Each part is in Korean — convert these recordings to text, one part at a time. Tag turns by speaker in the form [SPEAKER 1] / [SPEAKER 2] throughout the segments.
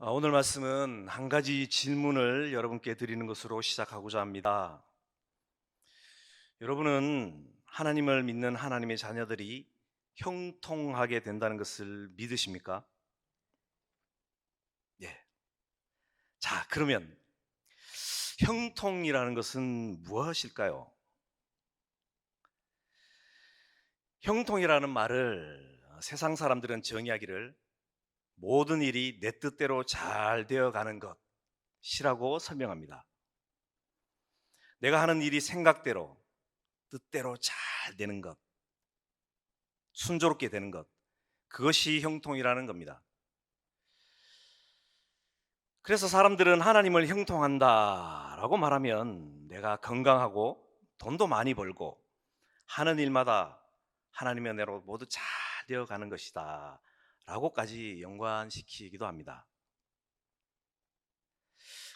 [SPEAKER 1] 오늘 말씀은 한 가지 질문을 여러분께 드리는 것으로 시작하고자 합니다. 여러분은 하나님을 믿는 하나님의 자녀들이 형통하게 된다는 것을 믿으십니까? 예. 자, 그러면 형통이라는 것은 무엇일까요? 형통이라는 말을 세상 사람들은 정의하기를 모든 일이 내 뜻대로 잘 되어 가는 것이라고 설명합니다. 내가 하는 일이 생각대로, 뜻대로 잘 되는 것, 순조롭게 되는 것, 그것이 형통이라는 겁니다. 그래서 사람들은 하나님을 형통한다라고 말하면 내가 건강하고 돈도 많이 벌고 하는 일마다 하나님의 은혜로 모두 잘 되어 가는 것이다 라고까지 연관시키기도 합니다.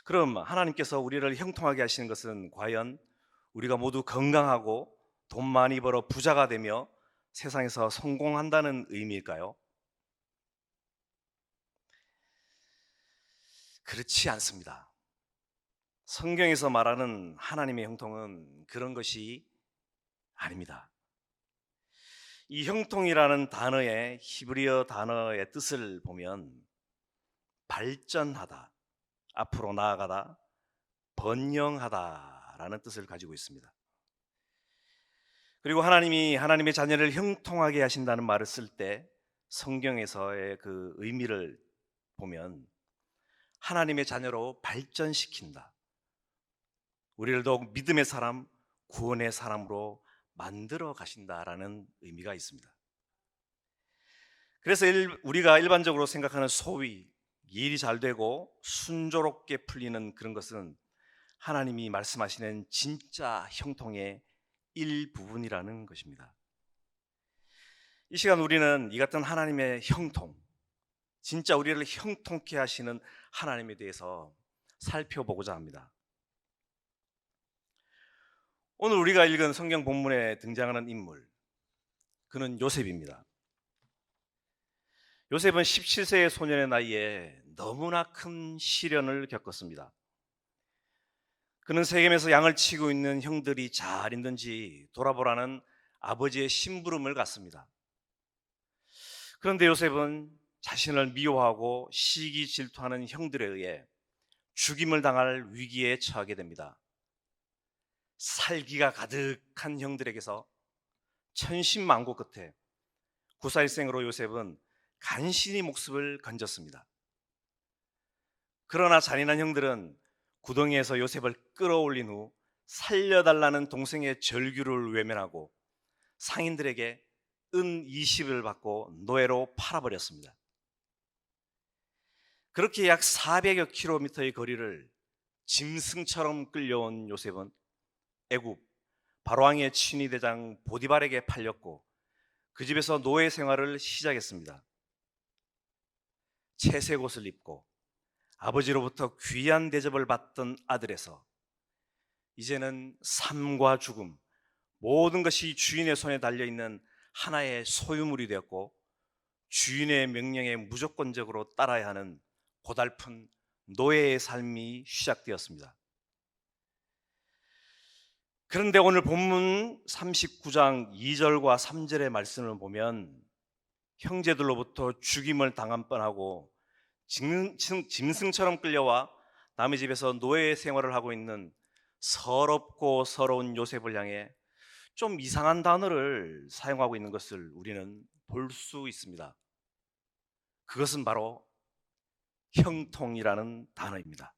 [SPEAKER 1] 그럼 하나님께서 우리를 형통하게 하시는 것은 과연 우리가 모두 건강하고 돈 많이 벌어 부자가 되며 세상에서 성공한다는 의미일까요? 그렇지 않습니다. 성경에서 말하는 하나님의 형통은 그런 것이 아닙니다. 이 형통이라는 단어의 히브리어 단어의 뜻을 보면 발전하다, 앞으로 나아가다, 번영하다라는 뜻을 가지고 있습니다. 그리고 하나님이 하나님의 자녀를 형통하게 하신다는 말을 쓸 때 성경에서의 그 의미를 보면 하나님의 자녀로 발전시킨다. 우리를 더욱 믿음의 사람, 구원의 사람으로 만들어 가신다라는 의미가 있습니다. 그래서 우리가 일반적으로 생각하는 소위 일이 잘 되고 순조롭게 풀리는 그런 것은 하나님이 말씀하시는 진짜 형통의 일부분이라는 것입니다. 이 시간 우리는 이 같은 하나님의 형통, 진짜 우리를 형통케 하시는 하나님에 대해서 살펴보고자 합니다. 오늘 우리가 읽은 성경 본문에 등장하는 인물, 그는 요셉입니다. 요셉은 17세의 소년의 나이에 너무나 큰 시련을 겪었습니다. 그는 세겜에서 양을 치고 있는 형들이 잘 있는지 돌아보라는 아버지의 심부름을 갔습니다. 그런데 요셉은 자신을 미워하고 시기 질투하는 형들에 의해 죽임을 당할 위기에 처하게 됩니다. 살기가 가득한 형들에게서 천신만고 끝에 구사일생으로 요셉은 간신히 목숨을 건졌습니다. 그러나 잔인한 형들은 구덩이에서 요셉을 끌어올린 후 살려달라는 동생의 절규를 외면하고 상인들에게 은 20을 받고 노예로 팔아버렸습니다. 그렇게 약 400여 킬로미터의 거리를 짐승처럼 끌려온 요셉은 애굽 바로왕의 친위대장 보디발에게 팔렸고 그 집에서 노예 생활을 시작했습니다. 채색 옷을 입고 아버지로부터 귀한 대접을 받던 아들에서 이제는 삶과 죽음, 모든 것이 주인의 손에 달려있는 하나의 소유물이 되었고 주인의 명령에 무조건적으로 따라야 하는 고달픈 노예의 삶이 시작되었습니다. 그런데 오늘 본문 39장 2절과 3절의 말씀을 보면 형제들로부터 죽임을 당한 뻔하고 짐승처럼 끌려와 남의 집에서 노예 생활을 하고 있는 서럽고 서러운 요셉을 향해 좀 이상한 단어를 사용하고 있는 것을 우리는 볼 수 있습니다. 그것은 바로 형통이라는 단어입니다.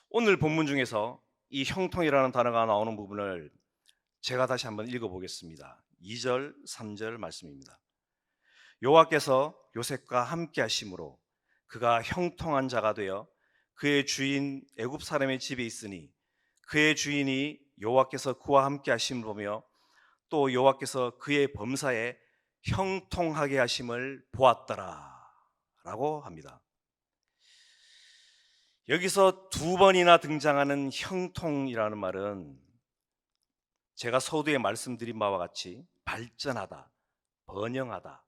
[SPEAKER 1] 오늘 본문 중에서 이 형통이라는 단어가 나오는 부분을 제가 다시 한번 읽어보겠습니다. 2절, 3절 말씀입니다. 여호와께서 요셉과 함께 하심으로 그가 형통한 자가 되어 그의 주인 애굽 사람의 집에 있으니 그의 주인이 여호와께서 그와 함께 하심을 보며 또 여호와께서 그의 범사에 형통하게 하심을 보았더라 라고 합니다. 여기서 두 번이나 등장하는 형통이라는 말은 제가 서두에 말씀드린 바와 같이 발전하다, 번영하다,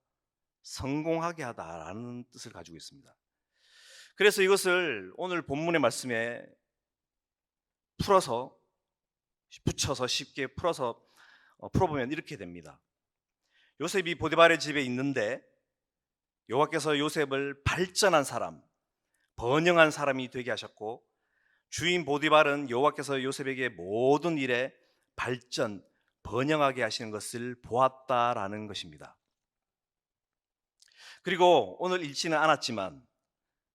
[SPEAKER 1] 성공하게 하다라는 뜻을 가지고 있습니다. 그래서 이것을 오늘 본문의 말씀에 풀어서 붙여서 쉽게 풀어보면 이렇게 됩니다. 요셉이 보디발의 집에 있는데 여호와께서 요셉을 발전한 사람, 번영한 사람이 되게 하셨고, 주인 보디발은 여호와께서 요셉에게 모든 일에 발전, 번영하게 하시는 것을 보았다라는 것입니다. 그리고 오늘 읽지는 않았지만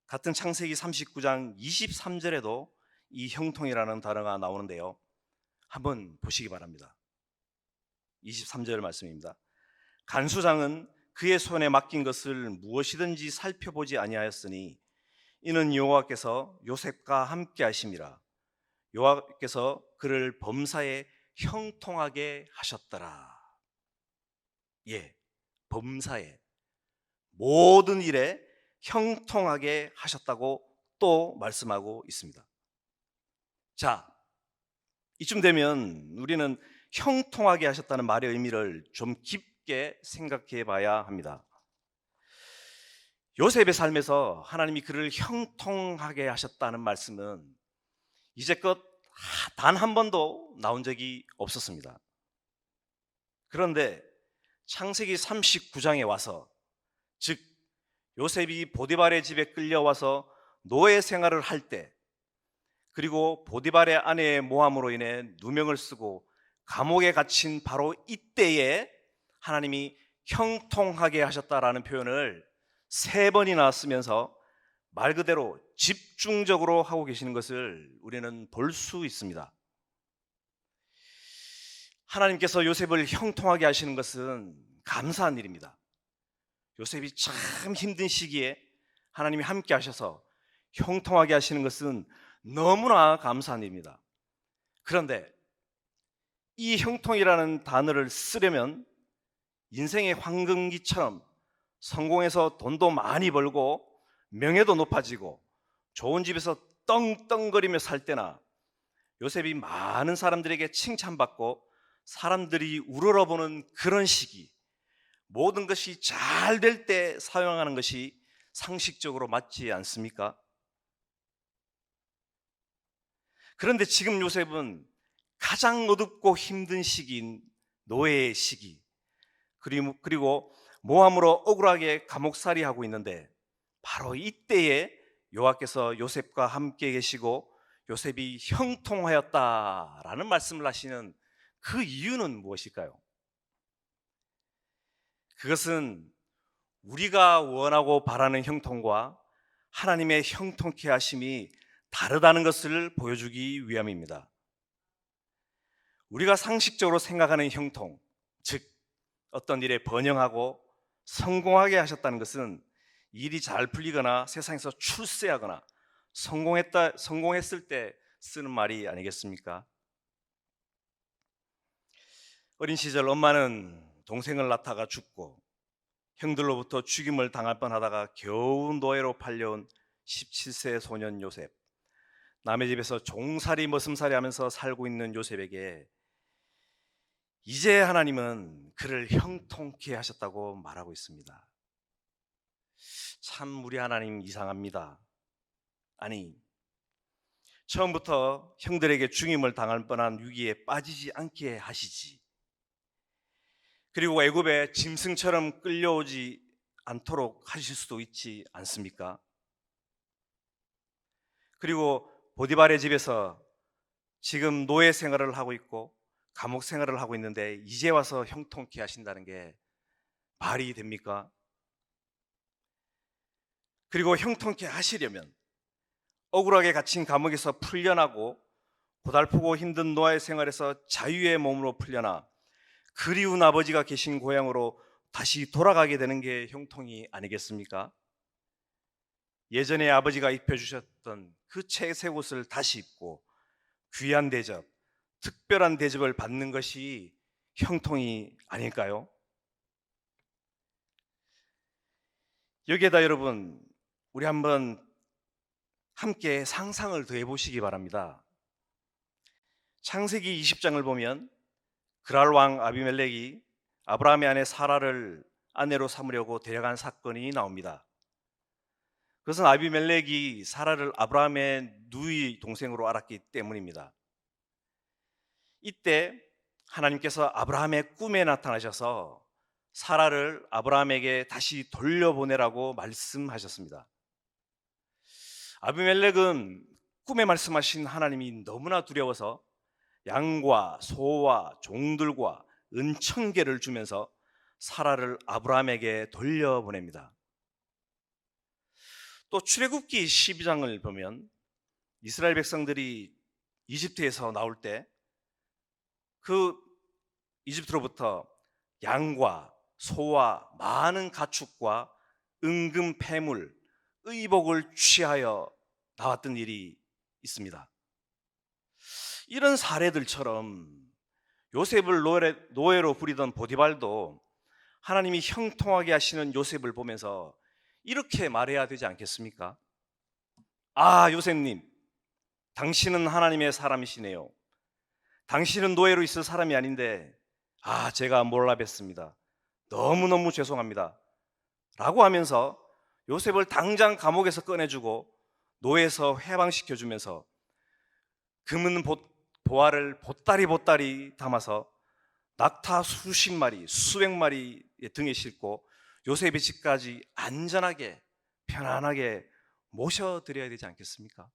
[SPEAKER 1] 같은 창세기 39장 23절에도 이 형통이라는 단어가 나오는데요, 한번 보시기 바랍니다. 23절 말씀입니다. 간수장은 그의 손에 맡긴 것을 무엇이든지 살펴보지 아니하였으니 이는 여호와께서 요셉과 함께 하심이라. 여호와께서 그를 범사에 형통하게 하셨더라. 예, 범사에 모든 일에 형통하게 하셨다고 또 말씀하고 있습니다. 자, 이쯤 되면 우리는 형통하게 하셨다는 말의 의미를 좀 깊게 생각해 봐야 합니다. 요셉의 삶에서 하나님이 그를 형통하게 하셨다는 말씀은 이제껏 단 한 번도 나온 적이 없었습니다. 그런데 창세기 39장에 와서, 즉 요셉이 보디발의 집에 끌려와서 노예 생활을 할 때, 그리고 보디발의 아내의 모함으로 인해 누명을 쓰고 감옥에 갇힌 바로 이때에 하나님이 형통하게 하셨다라는 표현을 3번이나 쓰면서 말 그대로 집중적으로 하고 계시는 것을 우리는 볼 수 있습니다. 하나님께서 요셉을 형통하게 하시는 것은 감사한 일입니다. 요셉이 참 힘든 시기에 하나님이 함께 하셔서 형통하게 하시는 것은 너무나 감사한 일입니다. 그런데 이 형통이라는 단어를 쓰려면 인생의 황금기처럼 성공해서 돈도 많이 벌고 명예도 높아지고 좋은 집에서 떵떵거리며 살 때나, 요셉이 많은 사람들에게 칭찬받고 사람들이 우러러보는 그런 시기, 모든 것이 잘 될 때 사용하는 것이 상식적으로 맞지 않습니까? 그런데 지금 요셉은 가장 어둡고 힘든 시기인 노예의 시기, 그리고 모함으로 억울하게 감옥살이 하고 있는데, 바로 이때에 여호와께서 요셉과 함께 계시고 요셉이 형통하였다라는 말씀을 하시는 그 이유는 무엇일까요? 그것은 우리가 원하고 바라는 형통과 하나님의 형통케 하심이 다르다는 것을 보여주기 위함입니다. 우리가 상식적으로 생각하는 형통, 즉 어떤 일에 번영하고 성공하게 하셨다는 것은 일이 잘 풀리거나 세상에서 출세하거나 성공했을 때 쓰는 말이 아니겠습니까? 어린 시절 엄마는 동생을 낳다가 죽고 형들로부터 죽임을 당할 뻔하다가 겨우 노예로 팔려온 17세 소년 요셉, 남의 집에서 종살이 머슴살이 하면서 살고 있는 요셉에게 이제 하나님은 그를 형통케 하셨다고 말하고 있습니다. 참 우리 하나님 이상합니다. 아니, 처음부터 형들에게 죽임을 당할 뻔한 위기에 빠지지 않게 하시지, 그리고 애굽에 짐승처럼 끌려오지 않도록 하실 수도 있지 않습니까? 그리고 보디발의 집에서 지금 노예 생활을 하고 있고 감옥 생활을 하고 있는데 이제 와서 형통케 하신다는 게 말이 됩니까? 그리고 형통케 하시려면 억울하게 갇힌 감옥에서 풀려나고 고달프고 힘든 노예 생활에서 자유의 몸으로 풀려나 그리운 아버지가 계신 고향으로 다시 돌아가게 되는 게 형통이 아니겠습니까? 예전에 아버지가 입혀주셨던 그 채색 옷을 다시 입고 귀한 대접, 특별한 대접을 받는 것이 형통이 아닐까요? 여기에다 여러분, 우리 한번 함께 상상을 더해 보시기 바랍니다. 창세기 20장을 보면 그랄 왕 아비멜렉이 아브라함의 아내 사라를 아내로 삼으려고 데려간 사건이 나옵니다. 그것은 아비멜렉이 사라를 아브라함의 누이 동생으로 알았기 때문입니다. 이때 하나님께서 아브라함의 꿈에 나타나셔서 사라를 아브라함에게 다시 돌려보내라고 말씀하셨습니다. 아비멜렉은 꿈에 말씀하신 하나님이 너무나 두려워서 양과 소와 종들과 은천개를 주면서 사라를 아브라함에게 돌려보냅니다. 또 출애굽기 12장을 보면 이스라엘 백성들이 이집트에서 나올 때 그 이집트로부터 양과 소와 많은 가축과 은금 패물, 의복을 취하여 나왔던 일이 있습니다. 이런 사례들처럼 요셉을 노예로 부리던 보디발도 하나님이 형통하게 하시는 요셉을 보면서 이렇게 말해야 되지 않겠습니까? 아, 요셉님, 당신은 하나님의 사람이시네요. 당신은 노예로 있을 사람이 아닌데, 제가 몰라뵀습니다. 너무너무 죄송합니다. 라고 하면서 요셉을 당장 감옥에서 꺼내주고 노예에서 해방시켜주면서 금은 보화를 보따리 담아서 낙타 수십 마리, 수백 마리의 등에 싣고 요셉의 집까지 안전하게 편안하게 모셔드려야 되지 않겠습니까?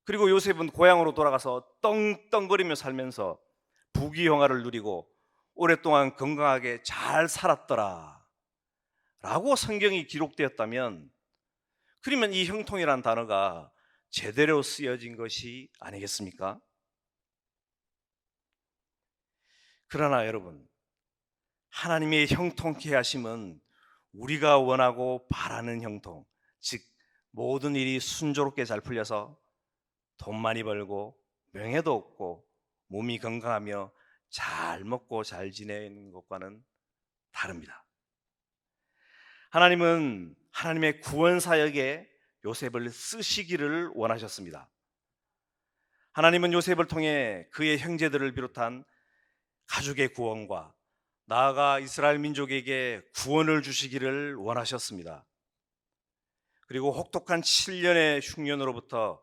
[SPEAKER 1] 그리고 요셉은 고향으로 돌아가서 떵떵거리며 살면서 부귀영화를 누리고 오랫동안 건강하게 잘 살았더라 라고 성경이 기록되었다면, 그러면 이 형통이라는 단어가 제대로 쓰여진 것이 아니겠습니까? 그러나 여러분, 하나님의 형통케 하심은 우리가 원하고 바라는 형통, 즉 모든 일이 순조롭게 잘 풀려서 돈 많이 벌고 명예도 얻고 몸이 건강하며 잘 먹고 잘 지내는 것과는 다릅니다. 하나님은 하나님의 구원 사역에 요셉을 쓰시기를 원하셨습니다. 하나님은 요셉을 통해 그의 형제들을 비롯한 가족의 구원과 나아가 이스라엘 민족에게 구원을 주시기를 원하셨습니다. 그리고 혹독한 7년의 흉년으로부터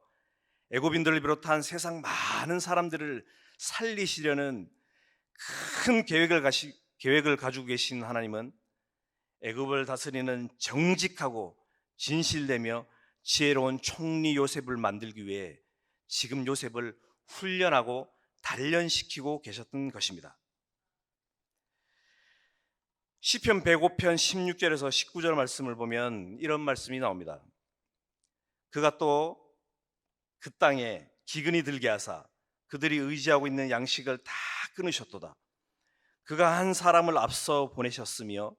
[SPEAKER 1] 애굽인들을 비롯한 세상 많은 사람들을 살리시려는 큰 계획을 가지고 계신 하나님은 애굽을 다스리는 정직하고 진실되며 지혜로운 총리 요셉을 만들기 위해 지금 요셉을 훈련하고 단련시키고 계셨던 것입니다. 시편 105편 16절에서 19절 말씀을 보면 이런 말씀이 나옵니다. 그가 또 그 땅에 기근이 들게 하사 그들이 의지하고 있는 양식을 다 끊으셨도다. 그가 한 사람을 앞서 보내셨으며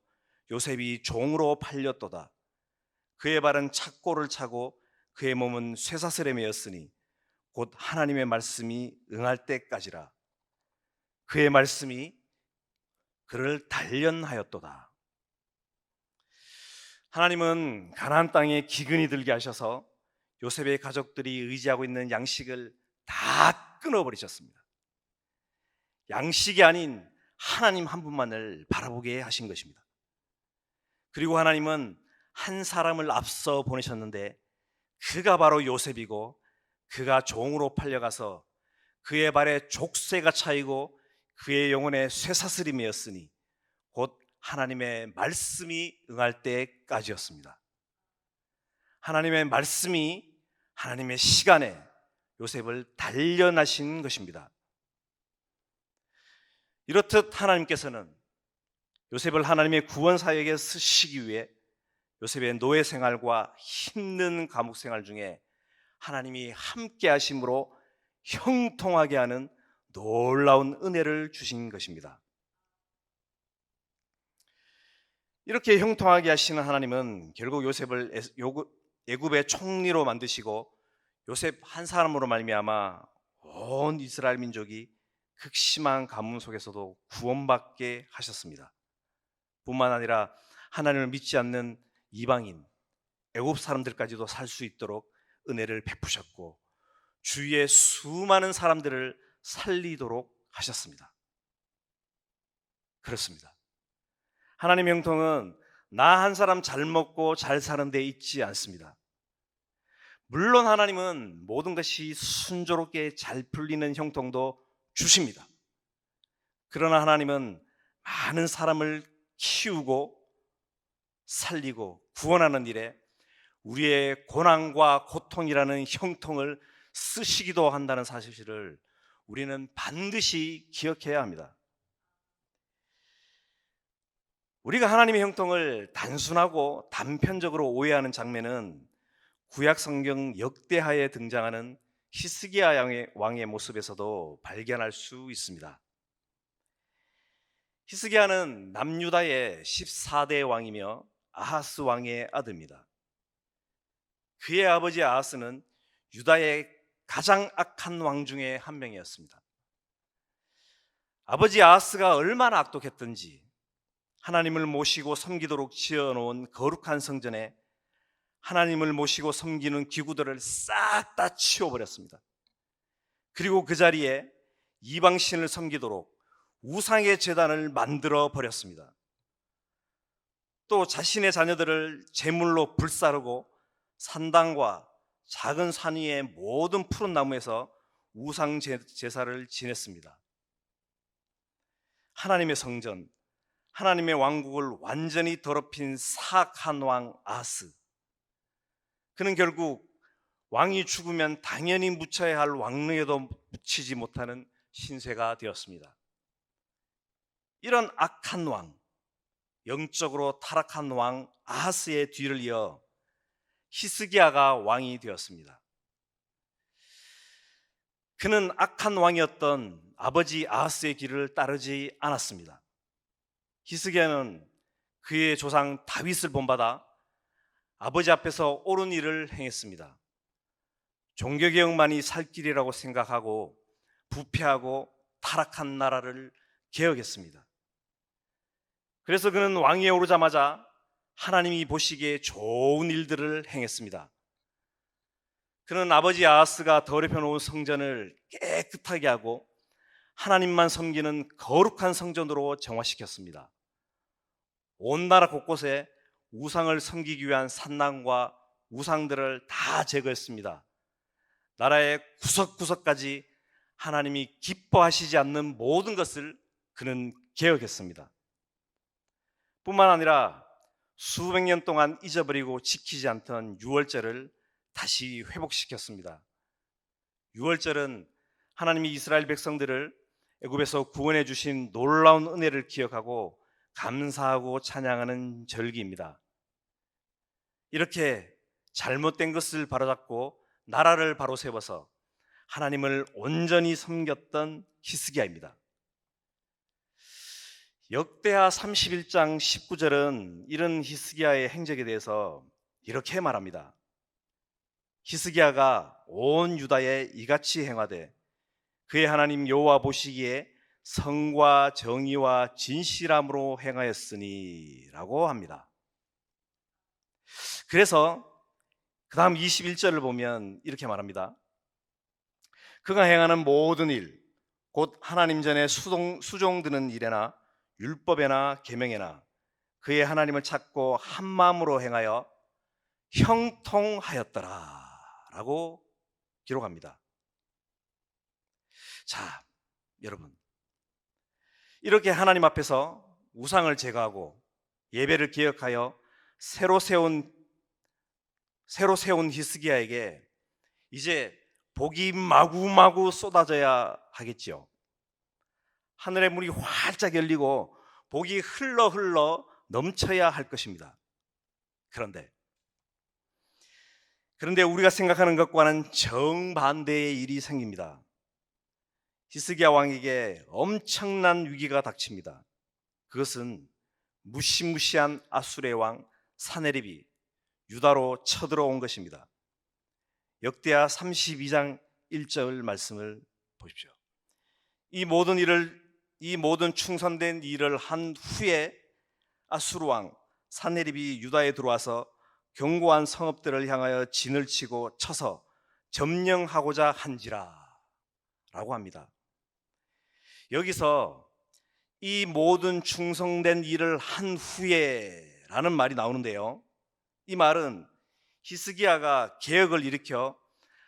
[SPEAKER 1] 요셉이 종으로 팔렸도다. 그의 발은 착고를 차고 그의 몸은 쇠사슬에 매였으니 곧 하나님의 말씀이 응할 때까지라. 그의 말씀이 그를 단련하였도다. 하나님은 가나안 땅에 기근이 들게 하셔서 요셉의 가족들이 의지하고 있는 양식을 다 끊어버리셨습니다. 양식이 아닌 하나님 한 분만을 바라보게 하신 것입니다. 그리고 하나님은 한 사람을 앞서 보내셨는데 그가 바로 요셉이고, 그가 종으로 팔려가서 그의 발에 족쇄가 차이고 그의 영혼에 쇠사슬이 매였으니 곧 하나님의 말씀이 응할 때까지였습니다. 하나님의 말씀이 하나님의 시간에 요셉을 단련하신 것입니다. 이렇듯 하나님께서는 요셉을 하나님의 구원 사역에 쓰시기 위해 요셉의 노예 생활과 힘든 감옥 생활 중에 하나님이 함께 하심으로 형통하게 하는 놀라운 은혜를 주신 것입니다. 이렇게 형통하게 하시는 하나님은 결국 요셉을 애굽의 총리로 만드시고 요셉 한 사람으로 말미암아 온 이스라엘 민족이 극심한 가뭄 속에서도 구원받게 하셨습니다. 뿐만 아니라 하나님을 믿지 않는 이방인, 애굽 사람들까지도 살 수 있도록 은혜를 베푸셨고 주위의 수많은 사람들을 살리도록 하셨습니다. 그렇습니다. 하나님의 형통은 나 한 사람 잘 먹고 잘 사는 데 있지 않습니다. 물론 하나님은 모든 것이 순조롭게 잘 풀리는 형통도 주십니다. 그러나 하나님은 많은 사람을 키우고 살리고 구원하는 일에 우리의 고난과 고통이라는 형통을 쓰시기도 한다는 사실을 우리는 반드시 기억해야 합니다. 우리가 하나님의 형통을 단순하고 단편적으로 오해하는 장면은 구약 성경 역대하에 등장하는 히스기야 왕의 모습에서도 발견할 수 있습니다. 히스기야는 남유다의 14대 왕이며 아하스 왕의 아들입니다. 그의 아버지 아하스는 유다의 가장 악한 왕 중에 한 명이었습니다. 아버지 아하스가 얼마나 악독했던지 하나님을 모시고 섬기도록 지어놓은 거룩한 성전에 하나님을 모시고 섬기는 기구들을 싹 다 치워버렸습니다. 그리고 그 자리에 이방신을 섬기도록 우상의 제단을 만들어 버렸습니다. 또 자신의 자녀들을 제물로 불사르고 산당과 작은 산 위의 모든 푸른 나무에서 우상 제사를 지냈습니다. 하나님의 성전, 하나님의 왕국을 완전히 더럽힌 사악한 왕 아하스. 그는 결국 왕이 죽으면 당연히 묻혀야 할 왕릉에도 묻히지 못하는 신세가 되었습니다. 이런 악한 왕, 영적으로 타락한 왕 아하스의 뒤를 이어 히스기야가 왕이 되었습니다. 그는 악한 왕이었던 아버지 아하스의 길을 따르지 않았습니다. 히스기야는 그의 조상 다윗을 본받아 아버지 앞에서 옳은 일을 행했습니다. 종교개혁만이 살 길이라고 생각하고 부패하고 타락한 나라를 개혁했습니다. 그래서 그는 왕위에 오르자마자 하나님이 보시기에 좋은 일들을 행했습니다. 그는 아버지 아하스가 더럽혀 놓은 성전을 깨끗하게 하고 하나님만 섬기는 거룩한 성전으로 정화시켰습니다. 온 나라 곳곳에 우상을 섬기기 위한 산당과 우상들을 다 제거했습니다. 나라의 구석구석까지 하나님이 기뻐하시지 않는 모든 것을 그는 개혁했습니다. 뿐만 아니라 수백 년 동안 잊어버리고 지키지 않던 유월절을 다시 회복시켰습니다. 유월절은 하나님이 이스라엘 백성들을 애굽에서 구원해 주신 놀라운 은혜를 기억하고 감사하고 찬양하는 절기입니다. 이렇게 잘못된 것을 바로잡고 나라를 바로 세워서 하나님을 온전히 섬겼던 히스기야입니다. 역대하 31장 19절은 이런 히스기야의 행적에 대해서 이렇게 말합니다. 히스기야가 온 유다에 이같이 행하되 그의 하나님 여호와 보시기에 성과 정의와 진실함으로 행하였으니 라고 합니다. 그래서 그 다음 21절을 보면 이렇게 말합니다. 그가 행하는 모든 일, 곧 하나님 전에 수종드는 일에나 율법에나 계명에나 그의 하나님을 찾고 한 마음으로 행하여 형통하였더라 라고 기록합니다. 자, 여러분, 이렇게 하나님 앞에서 우상을 제거하고 예배를 기억하여 새로 세운 히스기야에게 이제 복이 마구마구 쏟아져야 하겠지요. 하늘의 문이 활짝 열리고 복이 흘러 넘쳐야 할 것입니다. 그런데 우리가 생각하는 것과는 정반대의 일이 생깁니다. 히스기야 왕에게 엄청난 위기가 닥칩니다. 그것은 무시무시한 아수르의 왕 사네립이 유다로 쳐들어온 것입니다. 역대하 32장 1절 말씀을 보십시오. 이 모든 충선된 일을 한 후에 아수르 왕 사네립이 유다에 들어와서 견고한 성읍들을 향하여 진을 치고 쳐서 점령하고자 한지라 라고 합니다. 여기서 이 모든 충성된 일을 한 후에 라는 말이 나오는데요. 이 말은 히스기야가 개혁을 일으켜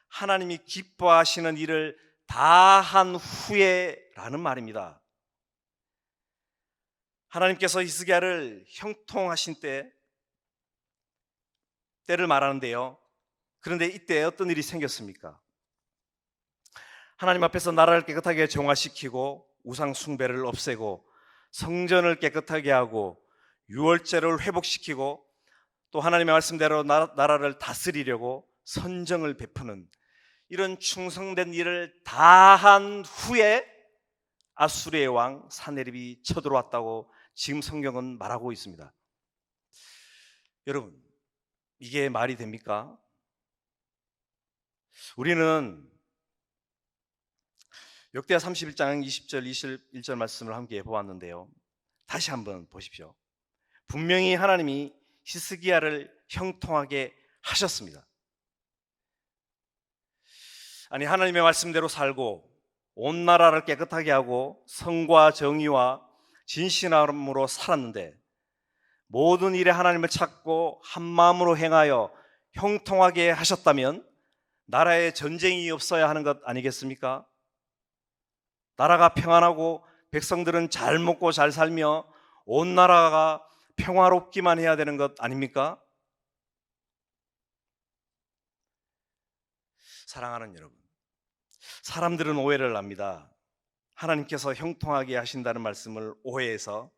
[SPEAKER 1] 하나님이 기뻐하시는 일을 다 한 후에라는 말입니다. 하나님께서 히스기야를 형통하신 때를 말하는데요. 그런데 이때 어떤 일이 생겼습니까? 하나님 앞에서 나라를 깨끗하게 정화시키고 우상 숭배를 없애고 성전을 깨끗하게 하고 유월절을 회복시키고 또 하나님의 말씀대로 나라를 다스리려고 선정을 베푸는 이런 충성된 일을 다 한 후에 아수르의 왕 사네립이 쳐들어왔다고 지금 성경은 말하고 있습니다. 여러분, 이게 말이 됩니까? 우리는 역대하 31장 20절 21절 말씀을 함께 보았는데요. 다시 한번 보십시오. 분명히 하나님이 히스기야를 형통하게 하셨습니다. 아니, 하나님의 말씀대로 살고 온 나라를 깨끗하게 하고 성과 정의와 진실함으로 살았는데 모든 일에 하나님을 찾고 한 마음으로 행하여 형통하게 하셨다면 나라에 전쟁이 없어야 하는 것 아니겠습니까? 나라가 평안하고 백성들은 잘 먹고 잘 살며 온 나라가 평화롭기만 해야 되는 것 아닙니까? 사랑하는 여러분, 사람들은 오해를 합니다. 하나님께서 형통하게 하신다는 말씀을 오해해서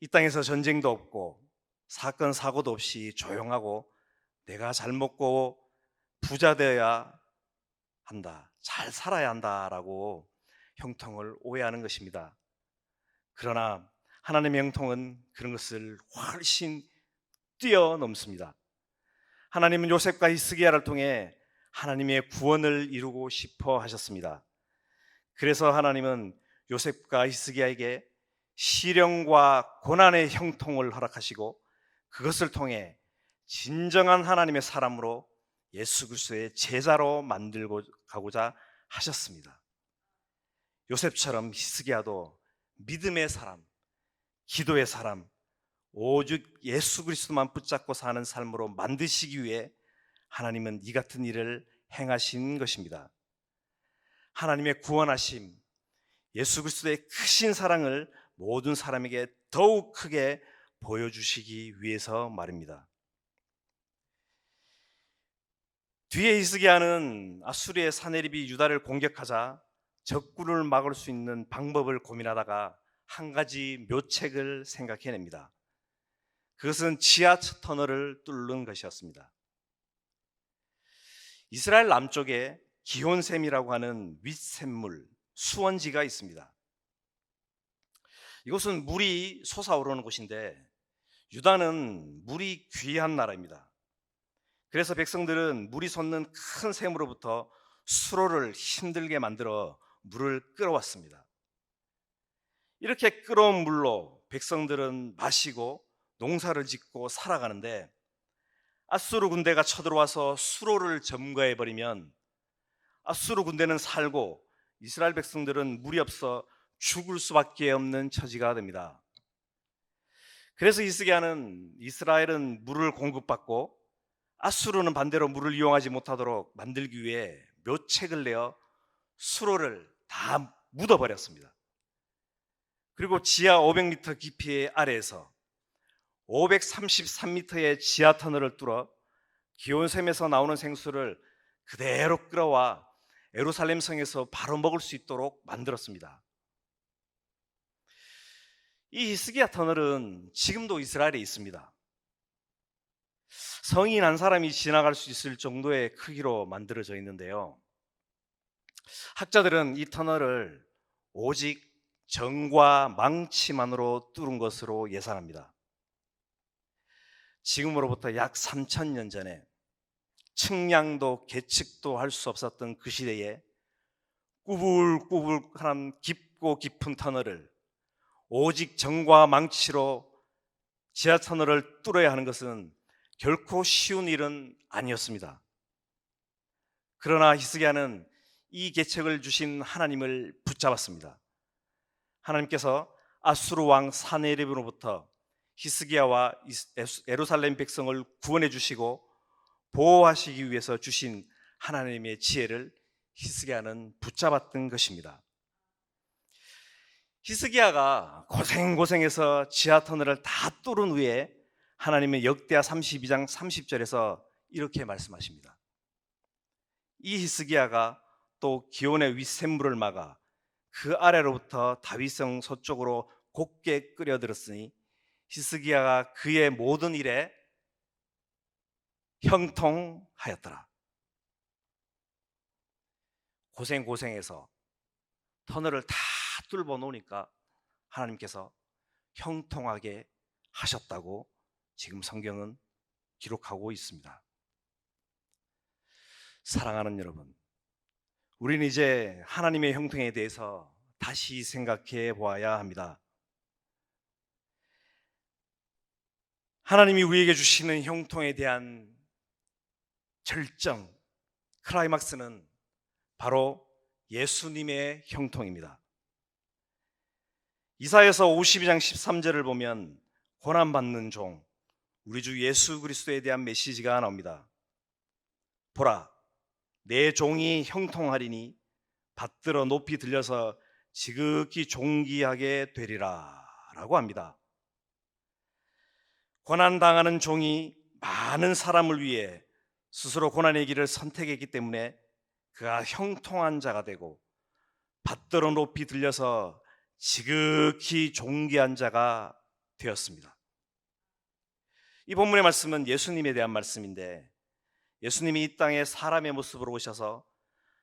[SPEAKER 1] 이 땅에서 전쟁도 없고 사건 사고도 없이 조용하고 내가 잘 먹고 부자 되어야 한다, 잘 살아야 한다라고 형통을 오해하는 것입니다. 그러나 하나님의 형통은 그런 것을 훨씬 뛰어넘습니다. 하나님은 요셉과 히스기야를 통해 하나님의 구원을 이루고 싶어 하셨습니다. 그래서 하나님은 요셉과 히스기야에게 시련과 고난의 형통을 허락하시고 그것을 통해 진정한 하나님의 사람으로 예수 그리스도의 제자로 만들고 가고자 하셨습니다. 요셉처럼 히스기야도 믿음의 사람, 기도의 사람, 오직 예수 그리스도만 붙잡고 사는 삶으로 만드시기 위해 하나님은 이 같은 일을 행하신 것입니다. 하나님의 구원하심, 예수 그리스도의 크신 사랑을 모든 사람에게 더욱 크게 보여주시기 위해서 말입니다. 뒤에 히스기야는 아수르의 사네립이 유다를 공격하자 적군을 막을 수 있는 방법을 고민하다가 한 가지 묘책을 생각해냅니다. 그것은 지하 터널을 뚫는 것이었습니다. 이스라엘 남쪽에 기혼샘이라고 하는 윗샘물, 수원지가 있습니다. 이곳은 물이 솟아오르는 곳인데 유다는 물이 귀한 나라입니다. 그래서 백성들은 물이 솟는 큰 샘으로부터 수로를 힘들게 만들어 물을 끌어왔습니다. 이렇게 끌어온 물로 백성들은 마시고 농사를 짓고 살아가는데 아수르 군대가 쳐들어와서 수로를 점거해버리면 아수르 군대는 살고 이스라엘 백성들은 물이 없어 죽을 수밖에 없는 처지가 됩니다. 그래서 히스기야는 이스라엘은 물을 공급받고 아수르는 반대로 물을 이용하지 못하도록 만들기 위해 묘책을 내어 수로를 다 묻어버렸습니다. 그리고 지하 500m 깊이의 아래에서 533m의 지하 터널을 뚫어 기온샘에서 나오는 생수를 그대로 끌어와 예루살렘 성에서 바로 먹을 수 있도록 만들었습니다. 이 히스기야 터널은 지금도 이스라엘에 있습니다. 성인 한 사람이 지나갈 수 있을 정도의 크기로 만들어져 있는데요. 학자들은 이 터널을 오직 정과 망치만으로 뚫은 것으로 예상합니다. 지금으로부터 약 3000년 전에 측량도 계측도 할 수 없었던 그 시대에 꾸불꾸불한 깊고 깊은 터널을 오직 정과 망치로 지하 터널을 뚫어야 하는 것은 결코 쉬운 일은 아니었습니다. 그러나 히스기야는 이 계책을 주신 하나님을 붙잡았습니다. 하나님께서 아수르 왕 사네립으로부터 히스기야와 예루살렘 백성을 구원해 주시고 보호하시기 위해서 주신 하나님의 지혜를 히스기야는 붙잡았던 것입니다. 히스기야가 고생해서 지하 터널을 다 뚫은 후에 하나님의 역대하 32장 30절에서 이렇게 말씀하십니다. 이 히스기야가 또 기온의 윗샘물을 막아 그 아래로부터 다윗성 서쪽으로 곱게 끌어들었으니 히스기야가 그의 모든 일에 형통하였더라. 고생해서 터널을 다 뚫어 놓으니까 하나님께서 형통하게 하셨다고 지금 성경은 기록하고 있습니다. 사랑하는 여러분, 우리는 이제 하나님의 형통에 대해서 다시 생각해 보아야 합니다. 하나님이 우리에게 주시는 형통에 대한 절정, 클라이막스는 바로 예수님의 형통입니다. 이사야서 52장 13절을 보면 고난받는 종, 우리 주 예수 그리스도에 대한 메시지가 나옵니다. 보라, 내 종이 형통하리니 받들어 높이 들려서 지극히 존귀하게 되리라 라고 합니다. 고난당하는 종이 많은 사람을 위해 스스로 고난의 길을 선택했기 때문에 그가 형통한 자가 되고 받들어 높이 들려서 지극히 존귀한 자가 되었습니다. 이 본문의 말씀은 예수님에 대한 말씀인데, 예수님이 이 땅에 사람의 모습으로 오셔서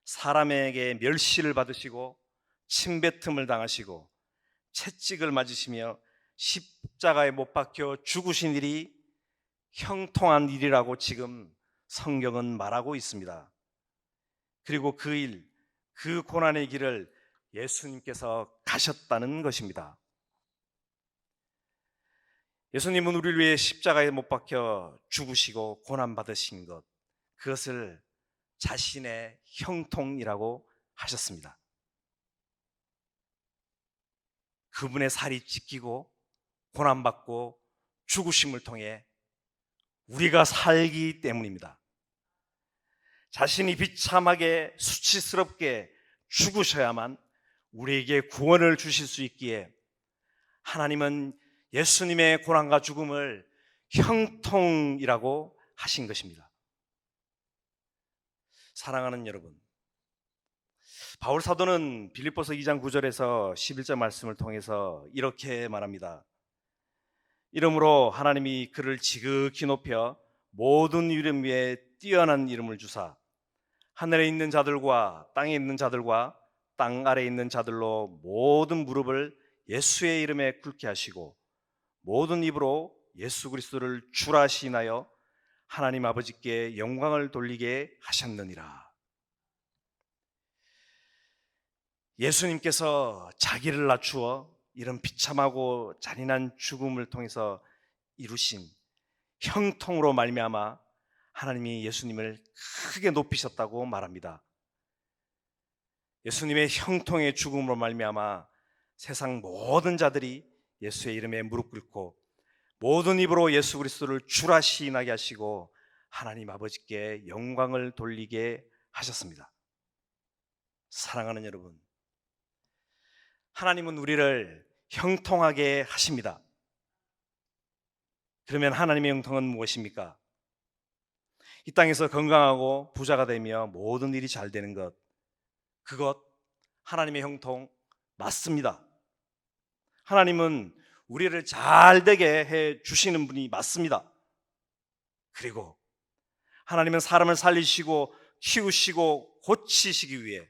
[SPEAKER 1] 사람에게 멸시를 받으시고 침뱉음을 당하시고 채찍을 맞으시며 십자가에 못 박혀 죽으신 일이 형통한 일이라고 지금 성경은 말하고 있습니다. 그리고 그 일, 그 고난의 길을 예수님께서 가셨다는 것입니다. 예수님은 우리를 위해 십자가에 못 박혀 죽으시고 고난받으신 것, 그것을 자신의 형통이라고 하셨습니다. 그분의 살이 찢기고 고난받고 죽으심을 통해 우리가 살기 때문입니다. 자신이 비참하게 수치스럽게 죽으셔야만 우리에게 구원을 주실 수 있기에 하나님은 예수님의 고난과 죽음을 형통이라고 하신 것입니다. 사랑하는 여러분, 바울 사도는 빌립보서 2장 9절에서 11절 말씀을 통해서 이렇게 말합니다. 이러므로 하나님이 그를 지극히 높여 모든 이름 위에 뛰어난 이름을 주사 하늘에 있는 자들과 땅에 있는 자들과 땅 아래에 있는 자들로 모든 무릎을 예수의 이름에 꿇게 하시고 모든 입으로 예수 그리스도를 주라 시인하여 하나님 아버지께 영광을 돌리게 하셨느니라. 예수님께서 자기를 낮추어 이런 비참하고 잔인한 죽음을 통해서 이루신 형통으로 말미암아 하나님이 예수님을 크게 높이셨다고 말합니다. 예수님의 형통의 죽음으로 말미암아 세상 모든 자들이 예수의 이름에 무릎 꿇고 모든 입으로 예수 그리스도를 주라 시인하게 하시고 하나님 아버지께 영광을 돌리게 하셨습니다. 사랑하는 여러분, 하나님은 우리를 형통하게 하십니다. 그러면 하나님의 형통은 무엇입니까? 이 땅에서 건강하고 부자가 되며 모든 일이 잘 되는 것, 그것 하나님의 형통 맞습니다. 하나님은 우리를 잘 되게 해 주시는 분이 맞습니다. 그리고 하나님은 사람을 살리시고 키우시고 고치시기 위해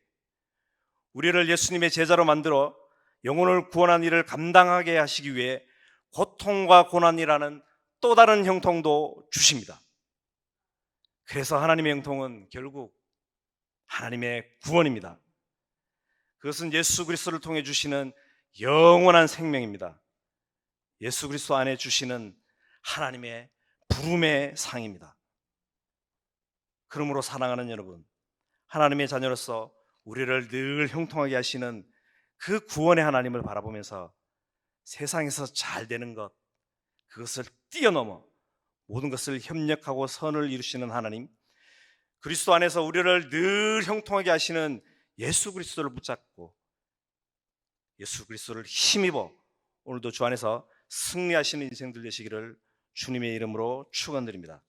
[SPEAKER 1] 우리를 예수님의 제자로 만들어 영혼을 구원한 일을 감당하게 하시기 위해 고통과 고난이라는 또 다른 형통도 주십니다. 그래서 하나님의 형통은 결국 하나님의 구원입니다. 그것은 예수 그리스도를 통해 주시는 영원한 생명입니다. 예수 그리스도 안에 주시는 하나님의 부름의 상입니다. 그러므로 사랑하는 여러분, 하나님의 자녀로서 우리를 늘 형통하게 하시는 그 구원의 하나님을 바라보면서 세상에서 잘 되는 것, 그것을 뛰어넘어 모든 것을 협력하고 선을 이루시는 하나님, 그리스도 안에서 우리를 늘 형통하게 하시는 예수 그리스도를 붙잡고 예수 그리스도를 힘입어 오늘도 주 안에서 승리하시는 인생들 되시기를 주님의 이름으로 축원드립니다.